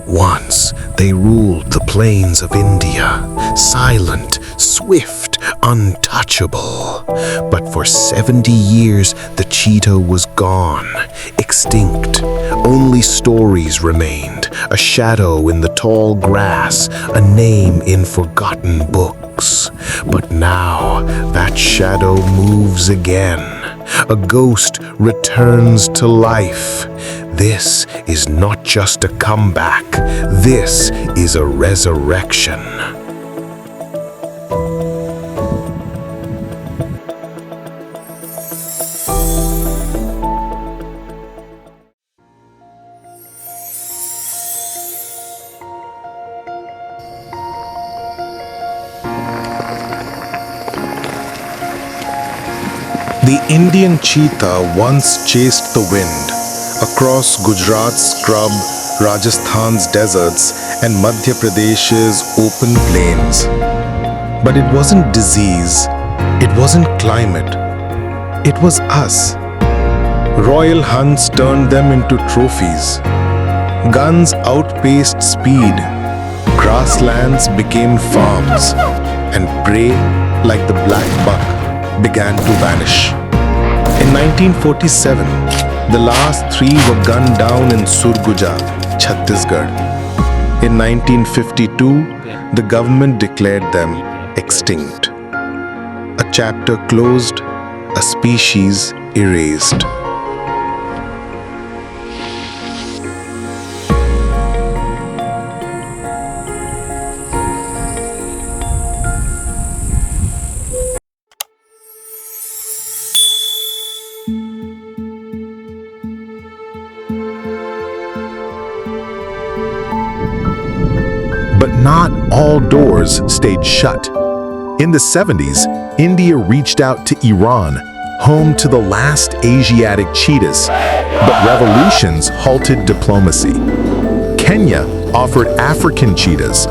Once they ruled the plains of India, silent, swift, untouchable. But for 70 years, the cheetah was gone, extinct. Only stories remained, a shadow in the tall grass, a name in forgotten books. But now that shadow moves again. A ghost returns to life. This is not just a comeback. This is a resurrection. The Indian cheetah once chased the wind across Gujarat's scrub, Rajasthan's deserts, and Madhya Pradesh's open plains. But it wasn't disease, it wasn't climate, it was us. Royal hunts turned them into trophies. Guns outpaced speed. Grasslands became farms, and prey, like the black buck, began to vanish. In 1947, the last 3 were gunned down in Surguja, Chhattisgarh. In 1952, the government declared them extinct. A chapter closed, a species erased. But not all doors stayed shut. In the 70s, India reached out to Iran, home to the last Asiatic cheetahs, but revolutions halted diplomacy. Kenya offered African cheetahs.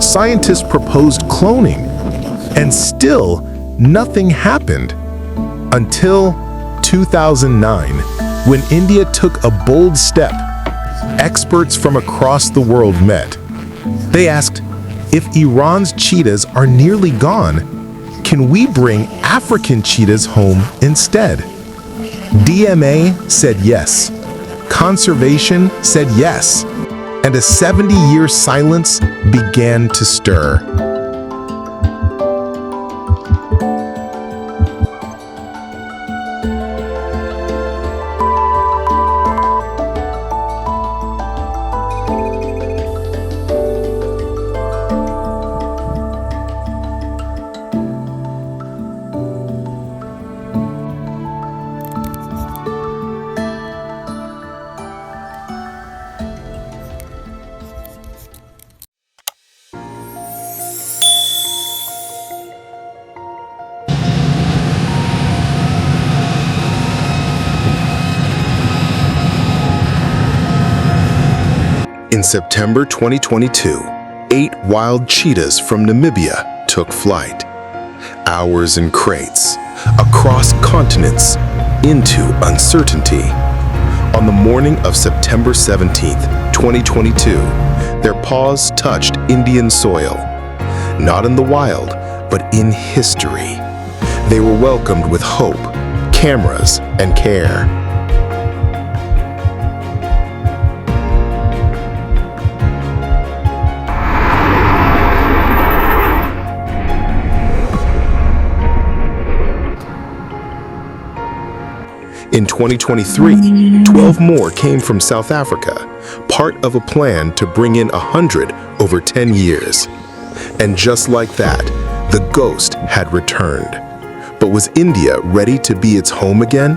Scientists proposed cloning, and still nothing happened. Until 2009, when India took a bold step. Experts from across the world met. They asked, if Iran's cheetahs are nearly gone, can we bring African cheetahs home instead? DMA said yes. Conservation said yes. And a 70-year silence began to stir. In September 2022, 8 wild cheetahs from Namibia took flight. Hours in crates, across continents, into uncertainty. On the morning of September 17th, 2022, their paws touched Indian soil. Not in the wild, but in history. They were welcomed with hope, cameras, and care. In 2023, 12 more came from South Africa, part of a plan to bring in 100 over 10 years. And just like that, the ghost had returned. But was India ready to be its home again?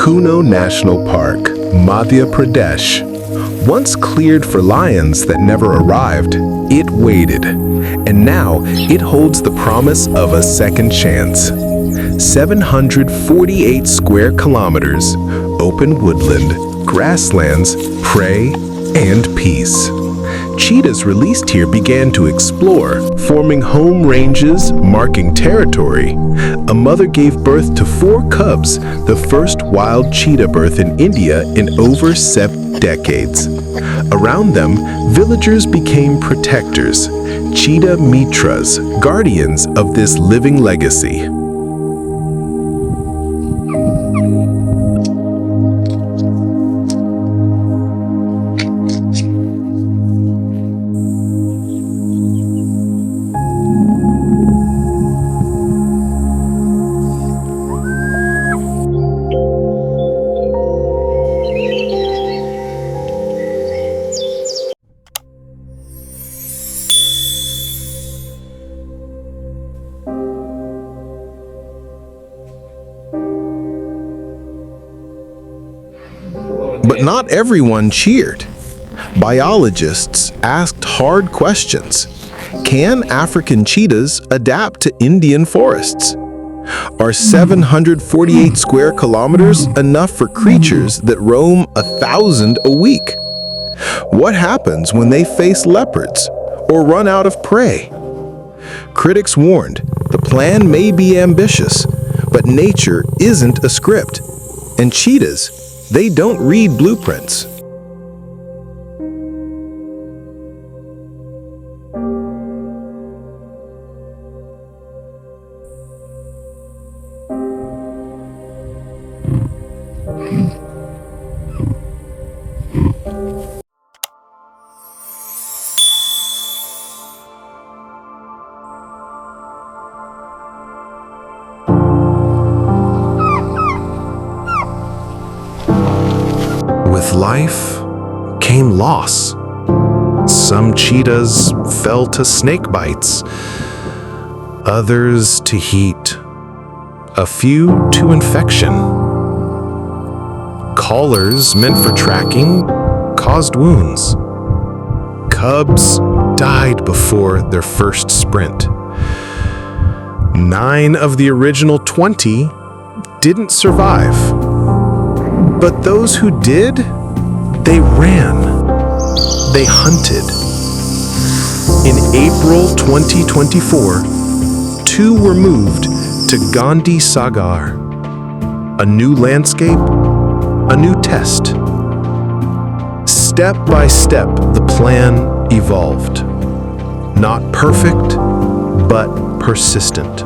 Kuno National Park, Madhya Pradesh. Once cleared for lions that never arrived, it waited. And now it holds the promise of a second chance. 748 square kilometers, open woodland, grasslands, prey, and peace. Cheetahs released here began to explore, forming home ranges, marking territory. A mother gave birth to 4 cubs, the first wild cheetah birth in India in over 7 decades. Around them, villagers became protectors, cheetah mitras, guardians of this living legacy. But not everyone cheered. Biologists asked hard questions. Can African cheetahs adapt to Indian forests? Are 748 square kilometers enough for creatures that roam 1,000 a week? What happens when they face leopards or run out of prey? Critics warned the plan may be ambitious, but nature isn't a script, and cheetahs, they don't read blueprints. With life came loss. Some cheetahs fell to snake bites, others to heat, a few to infection. Collars meant for tracking caused wounds. Cubs died before their first sprint. 9 of the original 20 didn't survive. But those who did, they ran. They hunted. In April 2024, 2 were moved to Gandhi Sagar. A new landscape, a new test. Step by step, the plan evolved. Not perfect, but persistent.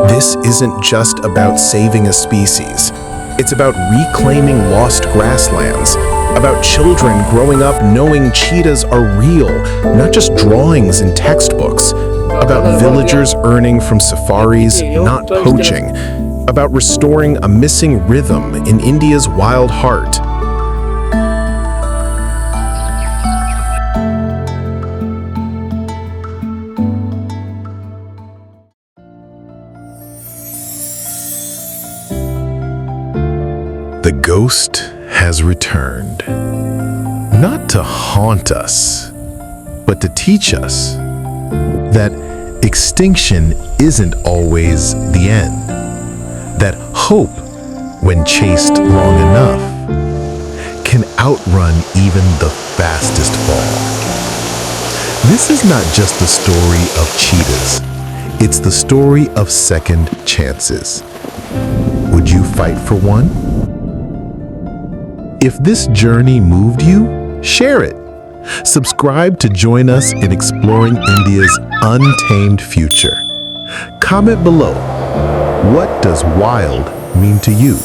This isn't just about saving a species. It's about reclaiming lost grasslands, about children growing up knowing cheetahs are real, not just drawings in textbooks, about villagers earning from safaris, not poaching, about restoring a missing rhythm in India's wild heart. The ghost has returned, not to haunt us, but to teach us that extinction isn't always the end, that hope, when chased long enough, can outrun even the fastest fall. This is not just the story of cheetahs, it's the story of second chances. Would you fight for one? If this journey moved you, share it. Subscribe to join us in exploring India's untamed future. Comment below, what does wild mean to you?